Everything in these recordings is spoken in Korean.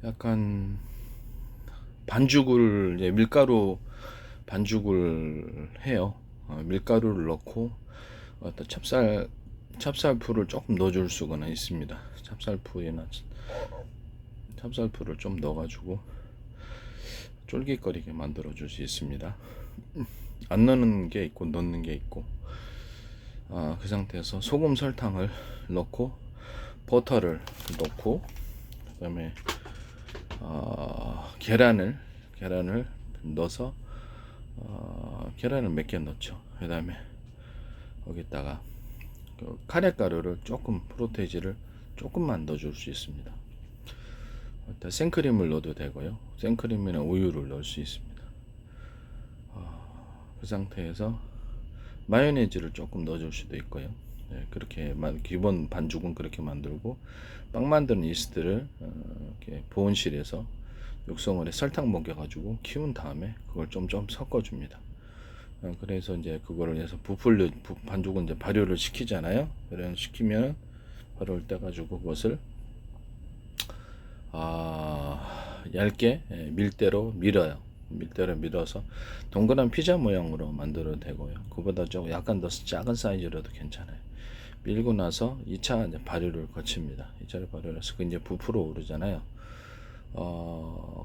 약간 반죽을 이제 밀가루 반죽을 해요. 밀가루를 넣고 어떤 찹쌀풀을 조금 넣어줄 수가 있습니다. 찹쌀풀을 좀 넣어가지고 쫄깃거리게 만들어 줄 수 있습니다. 안 넣는 게 있고 넣는 게 있고, 그 상태에서 소금 설탕을 넣고 버터를 넣고, 그다음에 계란을 넣어서, 계란을 몇 개 넣죠. 그다음에 거기다가 그 카레가루를 조금, 프로테이지를 조금만 넣어줄 수 있습니다. 일단 생크림을 넣어도 되고요. 생크림이나 우유를 넣을 수 있습니다. 그 상태에서 마요네즈를 조금 넣어줄 수도 있고요. 네, 그렇게 기본 반죽은 그렇게 만들고, 빵 만드는 이스트를 이렇게 보온실에서 육성을 해 설탕 먹여가지고 키운 다음에 그걸 좀 섞어줍니다. 그래서 이제 그거를 해서 반죽은 이제 발효를 시키잖아요. 그래 시키면 발효를 떼가지고 그것을 얇게 밀대로 밀어요. 밀대로 밀어서 동그란 피자 모양으로 만들어도 되고요. 그보다 좀 약간 더 작은 사이즈로도 괜찮아요. 밀고 나서 2차 이제 발효를 거칩니다. 2차 발효를 해서 그 이제 부풀어 오르잖아요.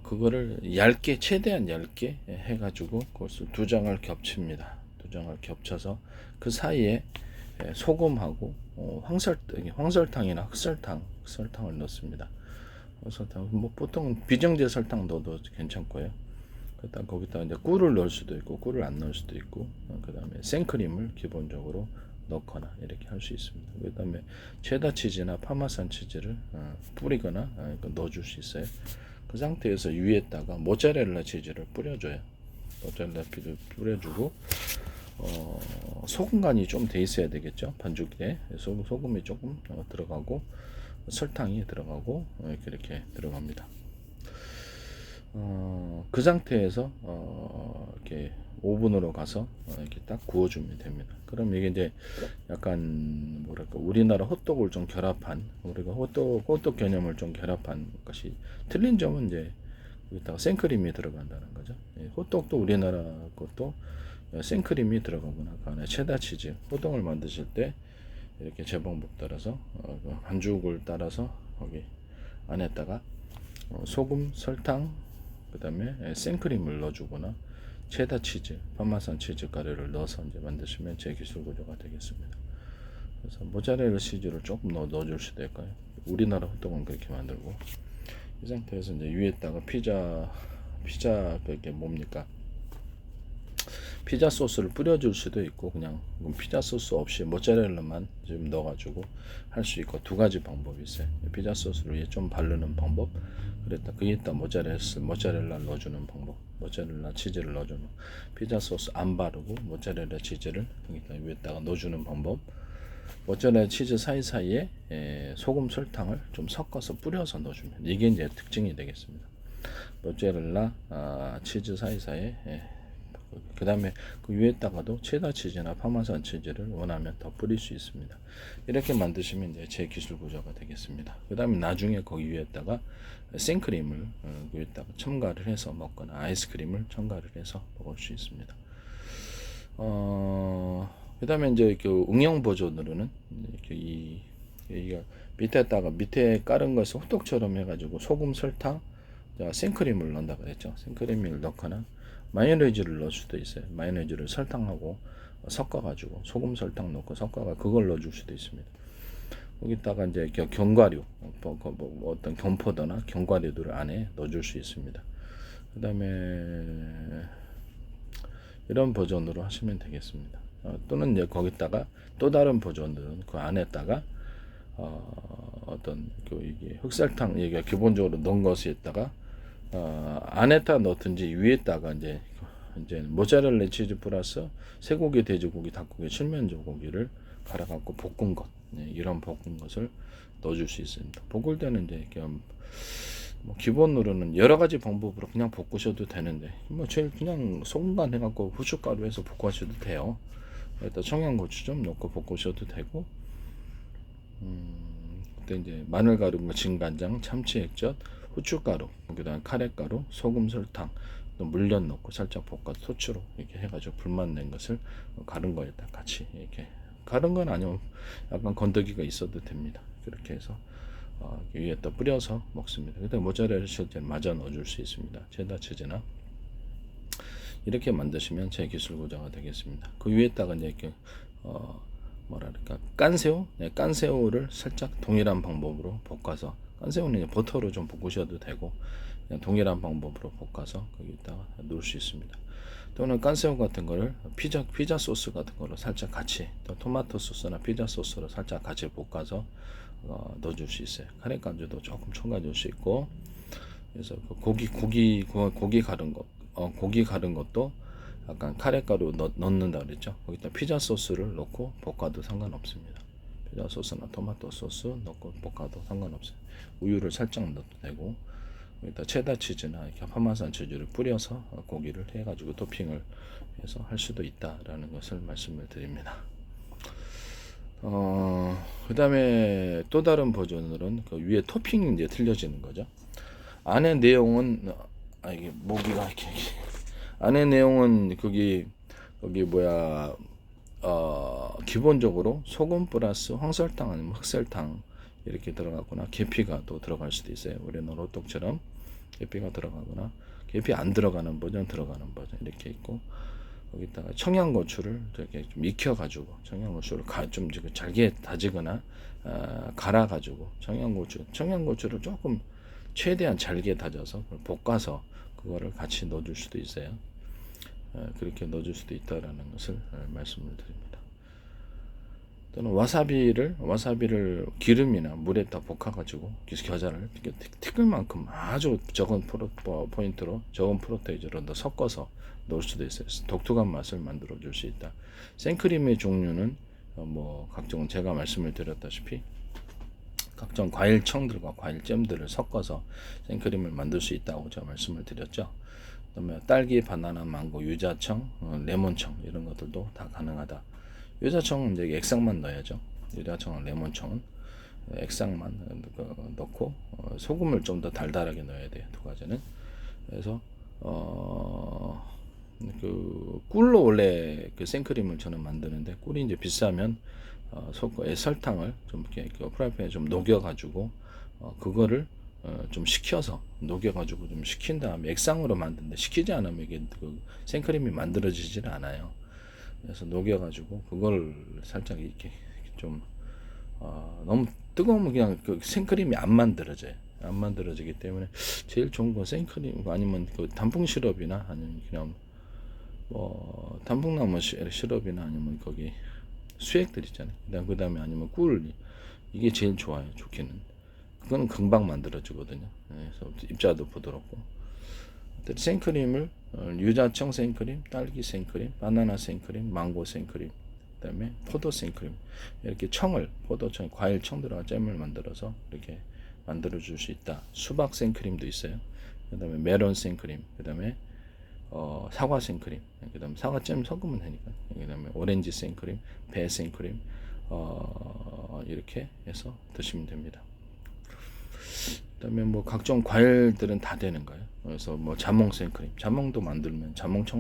그거를 얇게, 최대한 얇게 해가지고 그것을 두 장을 겹칩니다. 두 장을 겹쳐서 그 사이에 소금하고 황설탕이나 흑설탕을 넣습니다. 설탕, 뭐 보통 비정제 설탕 넣어도 괜찮고요. 그다음 거기다 이제 꿀을 넣을 수도 있고 꿀을 안 넣을 수도 있고, 그다음에 생크림을 기본적으로 넣거나 이렇게 할 수 있습니다. 그다음에 체다 치즈나 파마산 치즈를 뿌리거나 넣어줄 수 있어요. 그 상태에서 위에다가 모짜렐라 치즈를 뿌려줘요. 모짜렐라 치즈를 뿌려주고, 소금 간이 좀 돼 있어야 되겠죠. 반죽에 소금이 조금 들어가고 설탕이 들어가고 이렇게 들어갑니다. 그 상태에서 이렇게 오븐으로 가서 이렇게 딱 구워주면 됩니다. 그럼 이게 이제 약간 뭐랄까 우리나라 호떡을 좀 결합한, 우리가 호떡 개념을 좀 결합한 것이, 틀린 점은 이제 여기다가 생크림이 들어간다는 거죠. 호떡도 우리나라 것도 생크림이 들어가거나 그 안에 체다 치즈, 호떡을 만드실 때 이렇게 제 방법 따라서 그 반죽을 따라서 거기 안에다가 소금, 설탕, 그 다음에 생크림을 넣어주거나 체다 치즈, 파마산 치즈 가루를 넣어서 이제 만드시면 제 기술 구조가 되겠습니다. 그래서 모짜렐라 치즈를 조금 넣어줄 수도 있고요. 우리나라 호떡은 그렇게 만들고, 이 상태에서 이제 위에다가 피자 그게 뭡니까? 피자 소스를 뿌려줄 수도 있고, 그냥 피자 소스 없이 모짜렐라만 좀 넣어가지고 할 수 있고, 두 가지 방법이 있어요. 피자 소스를 위에 좀 바르는 방법, 그랬다 거기에다 모짜렐라 넣어주는 방법, 모짜렐라 치즈를 넣어주는, 피자 소스 안 바르고 모짜렐라 치즈를 여기다 위에다가 넣어주는 방법, 모짜렐라 치즈 사이사이에 소금 설탕을 좀 섞어서 뿌려서 넣어주면 이게 이제 특징이 되겠습니다. 모짜렐라 치즈 사이사이에, 그 다음에 그 위에다가도 체다 치즈나 파마산 치즈를 원하면 더 뿌릴 수 있습니다. 이렇게 만드시면 이제 제 기술 구조가 되겠습니다. 그 다음에 나중에 거기 위에다가 생크림을 위에다가 첨가를 해서 먹거나 아이스크림을 첨가를 해서 먹을 수 있습니다. 그 다음에 이제 그 응용 버전으로는 이렇게 이가 밑에 깔은 것을 호떡처럼 해가지고 소금, 설탕, 생크림을 넣는다 그랬죠. 생크림을 넣거나 마요네즈를 넣을 수도 있어요. 마요네즈를 설탕하고 섞어가지고 소금 설탕 넣고 섞어가 그걸 넣어줄 수도 있습니다. 거기다가 이제 견과류, 어떤 견포도나 견과류들을 안에 넣어줄 수 있습니다. 그 다음에 이런 버전으로 하시면 되겠습니다. 또는 이제 거기다가 또 다른 버전들은 그 안에다가 어떤 이게 흑설탕, 이게 기본적으로 넣은 것에다가 안에다 넣든지 위에다가 이제 모짜렐라 치즈 플러스 쇠고기, 돼지고기, 닭고기, 칠면조 고기를 갈아갖고 볶은 것, 이런 볶은 것을 넣어줄 수 있습니다. 볶을 때는 이제 뭐 기본으로는 여러 가지 방법으로 그냥 볶으셔도 되는데, 뭐 제일 그냥 소금간 해갖고 후춧가루 해서 볶으셔도 돼요. 일단 청양고추 좀 넣고 볶으셔도 되고, 여기다 이제 마늘가루, 뭐 진간장, 참치 액젓, 후춧가루, 그다음 카레가루, 소금, 설탕, 또 물엿 넣고 살짝 볶아 토추로 이렇게 해가지고 불만 낸 것을 가른 거에다 같이 이렇게 가른 건 아니면 약간 건더기가 있어도 됩니다. 그렇게 해서 위에다 뿌려서 먹습니다. 그다음 모짜렐라 치즈 마저 넣어줄 수 있습니다. 체다 치즈나 이렇게 만드시면 제 기술 고자가 되겠습니다. 그 위에다가 이제 이렇게 뭐랄까 깐새우, 네, 깐새우를 살짝 동일한 방법으로 볶아서 깐새우는 이제 버터로 좀 볶으셔도 되고 그냥 동일한 방법으로 볶아서 거기다가 넣을 수 있습니다. 또는 깐새우 같은 거를 피자 소스 같은 거로 살짝 같이 또 토마토 소스나 피자 소스로 살짝 같이 볶아서 넣어줄 수 있어요. 카레 간주도 조금 첨가줄 수 있고 그래서 그 고기 가른 거 고기 가른 것도 약간 카레가루 넣는다 그랬죠. 거기다 피자 소스를 넣고 볶아도 상관없습니다. 피자 소스나 토마토 소스 넣고 볶아도 상관없어요. 우유를 살짝 넣어도 되고 여기다 체다 치즈나 이렇게 파마산 치즈를 뿌려서 고기를 해가지고 토핑을 해서 할 수도 있다라는 것을 말씀을 드립니다. 그 다음에 또 다른 버전으로는 그 위에 토핑이 이제 틀려지는 거죠. 안에 내용은 이게 모기가 이렇게 안에 내용은 거기 뭐야 기본적으로 소금 플러스 황설탕 아니면 흑설탕 이렇게 들어가거나 계피가 또 들어갈 수도 있어요. 우리는 호떡처럼 계피가 들어가거나 계피 안 들어가는 버전, 들어가는 버전 이렇게 있고 거기다가 청양고추를 이렇게 좀 익혀가지고 청양고추를 좀 잘게 다지거나 갈아가지고 청양고추를 조금 최대한 잘게 다져서 볶아서 그거를 같이 넣어줄 수도 있어요. 그렇게 넣어줄 수도 있다라는 것을 말씀을 드립니다. 또는 와사비를 기름이나 물에다 볶아가지고 겨자를 튀길 만큼 아주 적은 포인트로 적은 프로테이즈로 섞어서 넣을 수도 있어요. 독특한 맛을 만들어 줄 수 있다. 생크림의 종류는 뭐 각종 제가 말씀을 드렸다시피 각종 과일청들과 과일잼들을 섞어서 생크림을 만들 수 있다고 제가 말씀을 드렸죠. 그다음에 딸기, 바나나, 망고, 유자청, 레몬청 이런 것들도 다 가능하다. 유자청은 이제 액상만 넣어야죠. 유자청은 레몬청은 액상만 넣고 소금을 좀 더 달달하게 넣어야 돼요. 두 가지는. 그래서 그 꿀로 원래 그 생크림을 저는 만드는데 꿀이 이제 비싸면 설탕을 좀 이렇게 프라이팬에 좀 녹여가지고 그거를 좀 식혀서 녹여가지고 좀 식힌 다음에 액상으로 만드는데 식히지 않으면 이게 그 생크림이 만들어지질 않아요. 그래서 녹여가지고 그걸 살짝 이렇게 좀 너무 뜨거우면 그냥 그 생크림이 안 만들어져요. 안 만들어지기 때문에 제일 좋은 건 생크림 아니면 그 단풍 시럽이나 아니면 그냥 뭐 단풍나무 시럽이나 아니면 거기 수액들 있잖아요. 그 다음에 아니면 꿀 이게 제일 좋아요. 좋기는 그거는 금방 만들어지거든요. 그래서 입자도 부드럽고 생크림을 유자청 생크림, 딸기 생크림, 바나나 생크림, 망고 생크림, 그다음에 포도 생크림 이렇게 포도청, 과일청 들어간 잼을 만들어서 이렇게 만들어 줄 수 있다. 수박 생크림도 있어요. 그다음에 메론 생크림, 그다음에 사과 생크림, 그다음에 사과잼 섞으면 되니까. 그다음에 오렌지 생크림, 배 생크림 이렇게 해서 드시면 됩니다. 그다음에 뭐 각종 과일들은 다 되는 거예요. 그래서 뭐 자몽 생크림, 자몽청을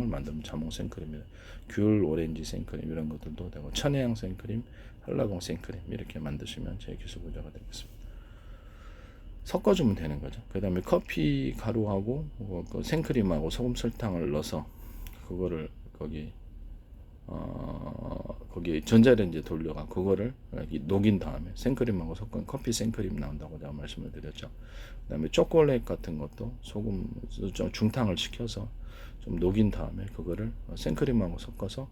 만들면 자몽 생크림이다. 귤, 오렌지 생크림 이런 것들도 되고 천혜향 생크림, 한라봉 생크림 이렇게 만드시면 제 기술 부자가 되겠습니다. 섞어주면 되는 거죠. 그다음에 커피 가루하고 그 생크림하고 소금 설탕을 넣어서 그거를 거기 전자레인지에 돌려가 그거를 녹인 다음에 생크림하고 섞은 커피 생크림 나온다고 제가 말씀을 드렸죠. 그다음에 초콜릿 같은 것도 소금 좀 중탕을 시켜서 좀 녹인 다음에 그거를 생크림하고 섞어서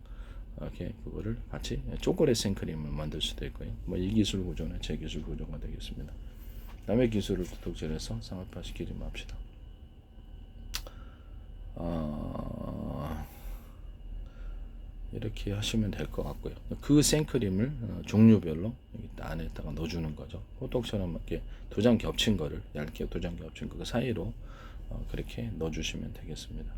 이렇게 그거를 같이 초콜릿 생크림을 만들 수도 있고요. 뭐 이 기술 구조는 제 기술 구조가 되겠습니다. 남의 기술을 독점해서 상업화시키지 맙시다. 이렇게 하시면 될 것 같고요. 그 생크림을 종류별로 안에다가 넣어주는 거죠. 호떡처럼 이렇게 두 장 겹친 거를 얇게 두 장 겹친 그 사이로 그렇게 넣어주시면 되겠습니다.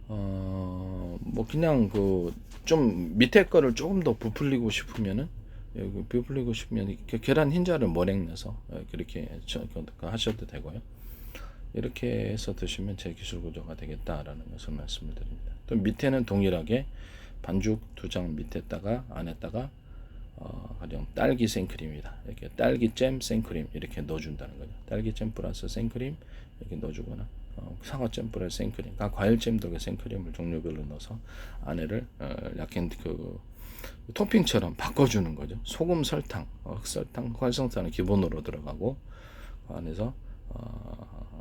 뭐 그냥 그 좀 밑에 거를 조금 더 부풀리고 싶으면은 여기 비풀리고 싶으면 이렇게 계란 흰자를 머랭 내서 그렇게 하셔도 되고요. 이렇게 해서 드시면 제 기술 구조가 되겠다라는 것을 말씀을 드립니다. 또 밑에는 동일하게 반죽 2장 밑에다가 안에다가 가령 딸기 생크림이다. 이렇게 딸기잼 생크림 이렇게 넣어준다는 거죠. 딸기잼 플러스 생크림 이렇게 넣어주거나 사과잼 플러스 생크림, 과일잼도 생크림을 종류별로 넣어서 안에를 약간 그 토핑처럼 바꿔주는 거죠. 소금, 설탕, 흑설탕, 활성탄은 기본으로 들어가고 안에서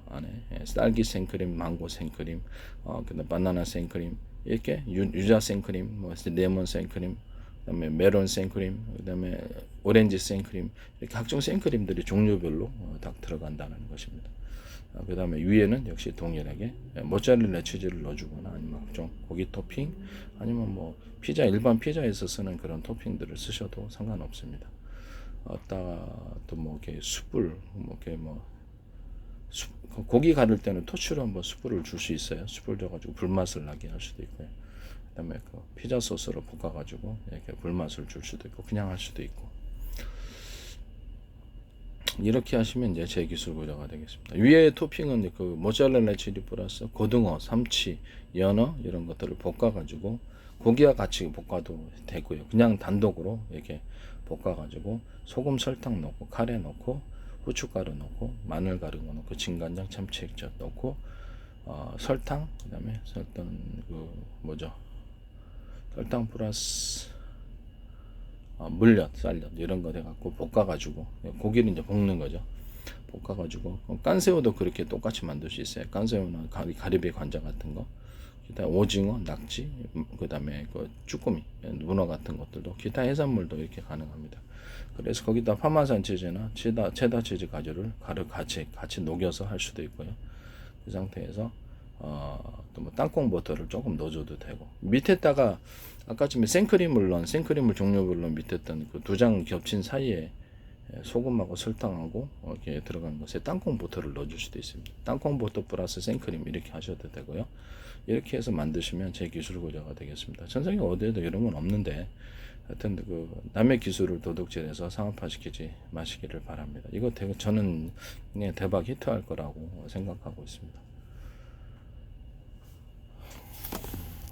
안에 딸기 생크림, 망고 생크림, 그다음 바나나 생크림 이렇게 유자 생크림, 뭐 레몬 생크림, 그다음에 메론 생크림, 그다음에 오렌지 생크림 이렇게 각종 생크림들이 종류별로 다 들어간다는 것입니다. 그다음에 위에는 역시 동일하게 모짜렐라 치즈를 넣어주거나 아니면 좀 고기 토핑 아니면 뭐 피자 일반 피자에서 쓰는 그런 토핑들을 쓰셔도 상관없습니다. 또 뭐 이렇게 숯불 뭐 이렇게 고기 가를 때는 토치로 한번 숯불을 줄 수 있어요. 숯불 줘가지고 불맛을 나게 할 수도 있고요. 그다음에 그 피자 소스로 볶아가지고 이렇게 불맛을 줄 수도 있고 그냥 할 수도 있고. 이렇게 하시면 이제 제 기술 구조가 되겠습니다. 위에 토핑은 그 모짜렐라 치즈 플러스 고등어, 삼치, 연어 이런 것들을 볶아가지고 고기와 같이 볶아도 되고요. 그냥 단독으로 이렇게 볶아가지고 소금, 설탕 넣고 카레 넣고 후춧가루 넣고 마늘 가루 넣고 진간장, 참치 액젓 넣고 설탕 그다음에 설탕 설탕 플러스 물엿, 쌀엿 이런 거 해갖고 볶아가지고 고기를 이제 볶는 거죠. 볶아가지고 깐새우도 그렇게 똑같이 만들 수 있어요. 깐새우나 가리비 관자 같은 거, 기타 오징어, 낙지, 그다음에 그 쭈꾸미, 문어 같은 것들도 기타 해산물도 이렇게 가능합니다. 그래서 거기다 파마산 치즈나 체다 치즈 가루를 같이 녹여서 할 수도 있고요. 그 상태에서 또 뭐 땅콩 버터를 조금 넣어줘도 되고 밑에다가 아까쯤에 생크림을 종류별로 밑에 있던 그 2장 겹친 사이에 소금하고 설탕하고 이렇게 들어간 것에 땅콩 버터를 넣어줄 수도 있습니다. 땅콩 버터 플러스 생크림 이렇게 하셔도 되고요. 이렇게 해서 만드시면 제 기술 구조가 되겠습니다. 전생에 어디에도 이런 건 없는데 하여튼 그 남의 기술을 도둑질해서 상업화시키지 마시기를 바랍니다. 이거 저는 그냥 대박 히트할 거라고 생각하고 있습니다.